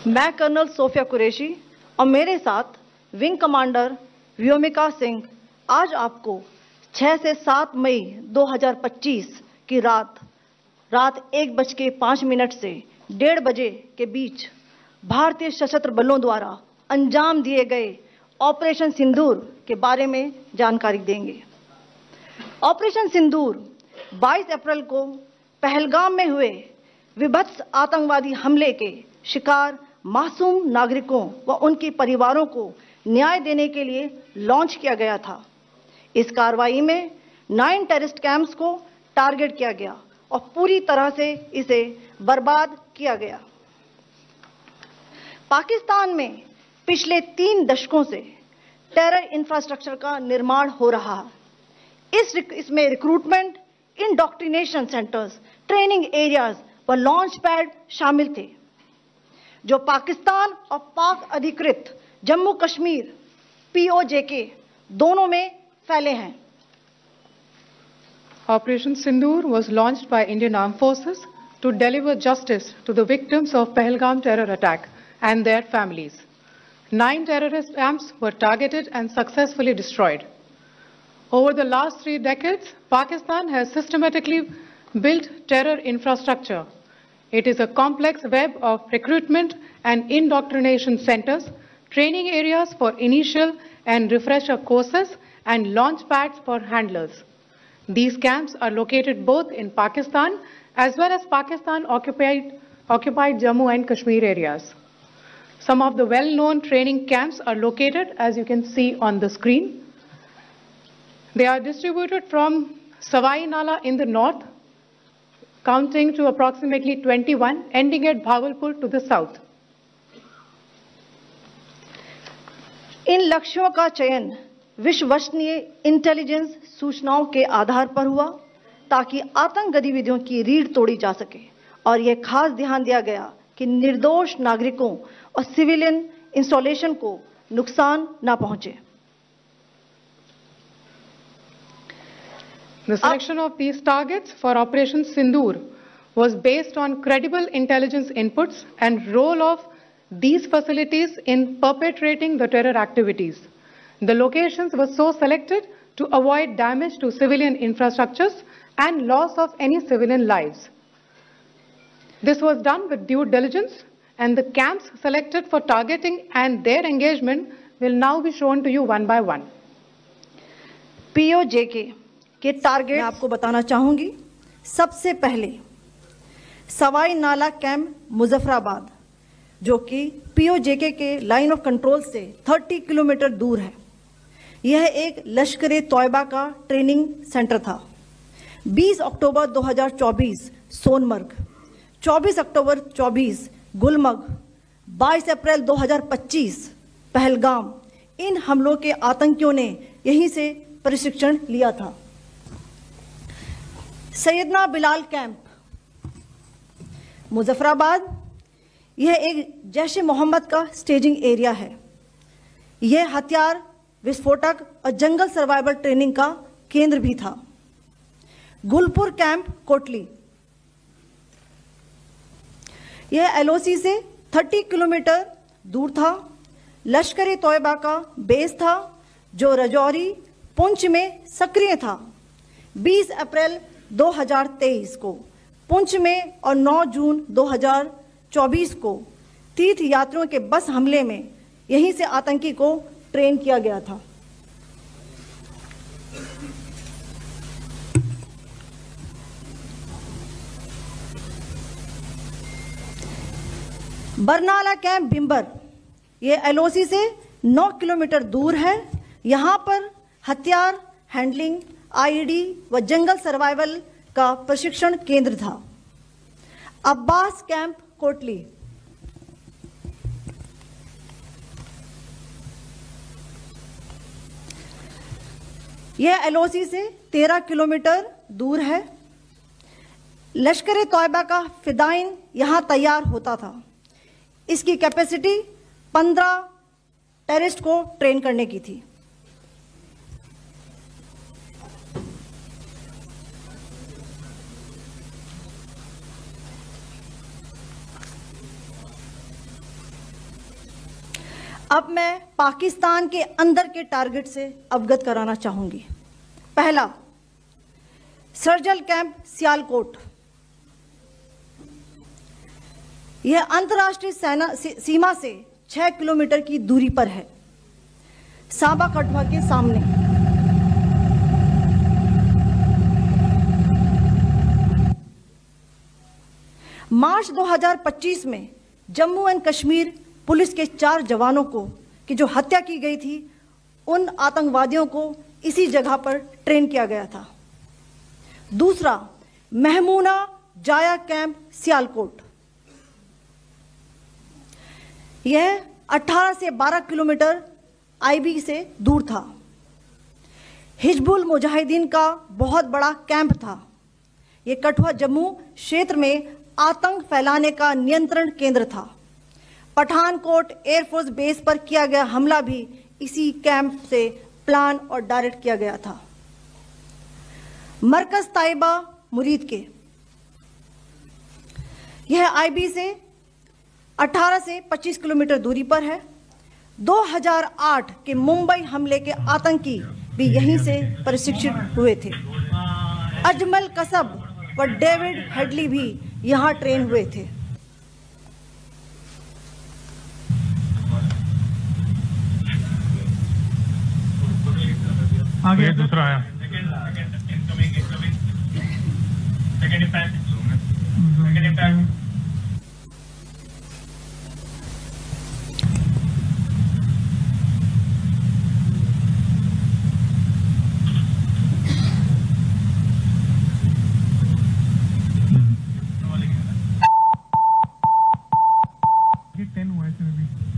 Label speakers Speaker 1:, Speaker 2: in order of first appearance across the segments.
Speaker 1: मैं colonel Sophia Qureshi और मेरे साथ विंग कमांडर व्योमिका सिंह आज आपको 6 से 7 मई 2025 की रात 1:05 से 1:30 बजे के बीच भारतीय सशस्त्र बलों द्वारा अंजाम दिए गए ऑपरेशन सिंदूर के बारे में जानकारी देंगे। ऑपरेशन सिंदूर 22 अप्रैल को पहलगाम में हुए विभत्स आतंकवादी हमले के शिकार मासूम नागरिकों व उनके परिवारों को न्याय देने के लिए लॉन्च किया गया था। इस कार्रवाई में 9 टेररिस्ट कैंप्स को टारगेट किया गया और पूरी तरह से इसे बर्बाद किया गया। पाकिस्तान में पिछले 3 दशकों से टेरर इंफ्रास्ट्रक्चर का निर्माण हो रहा है। इसमें recruitment, indoctrination centres, training areas व लॉन्च पैड शामिल थे, जो पाकिस्तान और पाक अधिकृत जम्मू कश्मीर POJK दोनों में फैले हैं।
Speaker 2: Operation Sindoor was launched by Indian Armed Forces to deliver justice to the victims of Pahalgam terror attack and their families. 9 terrorist camps were targeted and successfully destroyed. Over the last 3 decades, Pakistan has systematically built terror infrastructure. It is a complex web of recruitment and indoctrination centers, training areas for initial and refresher courses, and launch pads for handlers. These camps are located both in Pakistan as well as Pakistan-occupied Jammu and Kashmir areas. Some of the well-known training camps are located, as you can see on the screen. They are distributed from Savai Nala in the north, counting to approximately 21, ending at Bhagalpur to the south.
Speaker 1: इन लक्ष्यों का चयन विश्वसनीय intelligence सूचनाओं के आधार पर हुआ ताकि आतंक गतिविधियों की रीढ़ तोड़ी जा सके, और यह खास ध्यान दिया गया कि निर्दोष नागरिकों और सिविलियन इंस्टॉलेशन को नुकसान न पहुंचे।
Speaker 2: The selection of these targets for Operation Sindoor was based on credible intelligence inputs and role of these facilities in perpetrating the terror activities. The locations were so selected to avoid damage to civilian infrastructures and loss of any civilian lives. This was done with due diligence, and the camps selected for targeting and their engagement will now be shown to you one by one.
Speaker 1: POJK के target मैं आपको बताना चाहूंगी। सबसे पहले सवाई नाला camp Muzaffarabad, जो कि POJK के लाइन ऑफ कंट्रोल से 30 किलोमीटर दूर है। यह एक लश्कर-ए-तौयबा का ट्रेनिंग सेंटर था। 20 अक्टूबर 2024 सोनमर्ग, 24 अक्टूबर 24 गुलमर्ग, 22 अप्रैल 2025 पहलगाम, इन हमलों के आतंकियों ने यहीं से प्रशिक्षण लिया था। सैयदना बिलाल कैंप मुजफ्फराबाद, यह एक जैश-ए मोहम्मद का स्टेजिंग एरिया है। यह हथियार, विस्फोटक और जंगल सर्वाइवल ट्रेनिंग का केंद्र भी था। गुलपुर कैंप कोटली, यह LOC से 30 किलोमीटर दूर था। लश्कर-ए-तौयबा का बेस था, जो रजौरी, पुंछ में सक्रिय था। 20 अप्रैल 2023 को पुंछ में और 9 जून 2024 को तीर्थ यात्रियों के बस हमले में यहीं से आतंकी को ट्रेन किया गया था। बरनाला कैंप बिम्बर, यह LOC से 9 किलोमीटर दूर है। यहाँ पर हथियार, हैंडलिंग, IED व जंगल सर्वाइवल का प्रशिक्षण केंद्र था। अब्बास कैंप कोटली, यह LOC से 13 किलोमीटर दूर है। लश्कर-ए-तौयबा का फिदाइन यहाँ तैयार होता था। इसकी कैपेसिटी 15 टेररिस्ट को ट्रेन करने की थी। अब मैं पाकिस्तान के अंदर के टारगेट से अवगत कराना चाहूंगी। पहला, सर्जिकल कैंप सियालकोट। यह अंतर्राष्ट्रीय सीमा से 6 किलोमीटर की दूरी पर है, सांबा कठुआ के सामने। मार्च 2025 में जम्मू एंड कश्मीर पुलिस के 4 जवानों की जो हत्या की गई थी, उन आतंकवादियों को इसी जगह पर ट्रेन किया गया था। दूसरा, महमूना जाया कैंप सियालकोट। यह 18 से 12 किलोमीटर आईबी से दूर था। हिजबुल मुजाहिदीन का बहुत बड़ा कैंप था। यह कठुआ जम्मू क्षेत्र में आतंक फैलाने का नियंत्रण केंद्र था। पठानकोट एयरफोर्स बेस पर किया गया हमला भी इसी कैंप से प्लान और डायरेक्ट किया गया था। मरकज ताइबा मुरीद के, यह आईबी से 18 से 25 किलोमीटर दूरी पर है। 2008 के मुंबई हमले के आतंकी भी यहीं से प्रशिक्षित हुए थे। अजमल कसब व डेविड हेडली भी यहां ट्रेन हुए थे।
Speaker 3: आगे दूसरा आया।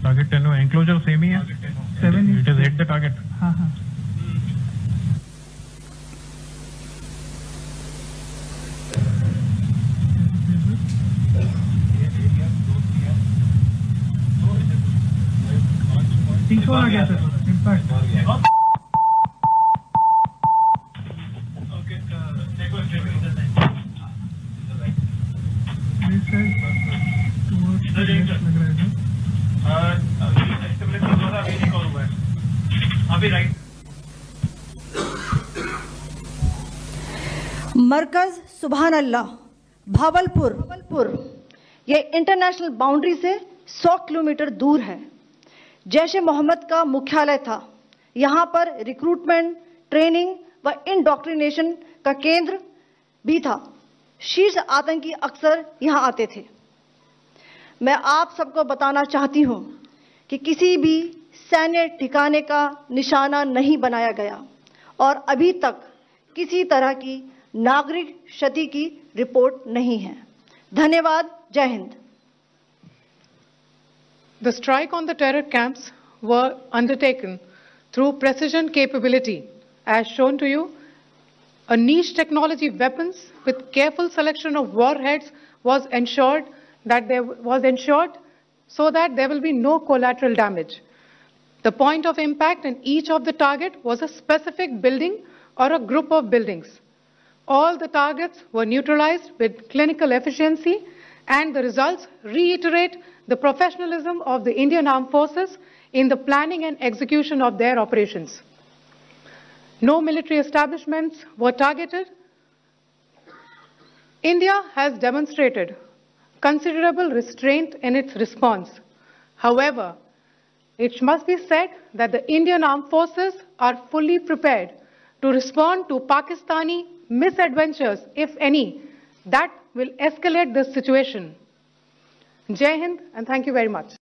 Speaker 3: टारगेट 10 हुआ, एंक्लोजर सेम ही है। 7 it is hit the target. हाँ हाँ। आ गया सर, इम्पैक्ट।
Speaker 1: मरकज सुभान अल्लाह भावलपुर, यह इंटरनेशनल बाउंड्री से 100 किलोमीटर दूर है। जैश ए मोहम्मद का मुख्यालय था। यहां पर रिक्रूटमेंट, ट्रेनिंग व इंडॉक्ट्रिनेशन का केंद्र भी था। शीर्ष आतंकी अक्सर यहां आते थे। मैं आप सबको बताना चाहती हूं कि किसी भी सैन्य ठिकाने का निशाना नहीं बनाया गया और अभी तक किसी तरह की नागरिक क्षति की रिपोर्ट नहीं है। धन्यवाद। जय Hind.
Speaker 2: The strike on the terror camps were undertaken through precision capability, as shown to you. A niche technology weapons with careful selection of warheads was ensured so that there will be no collateral damage. The point of impact in each of the target was a specific building or a group of buildings. All the targets were neutralized with clinical efficiency, and the results reiterate the professionalism of the Indian Armed Forces in the planning and execution of their operations. No military establishments were targeted. India has demonstrated considerable restraint in its response. However, it must be said that the Indian Armed Forces are fully prepared to respond to Pakistani misadventures, if any, that will escalate this situation. Jai Hind, and thank you very much.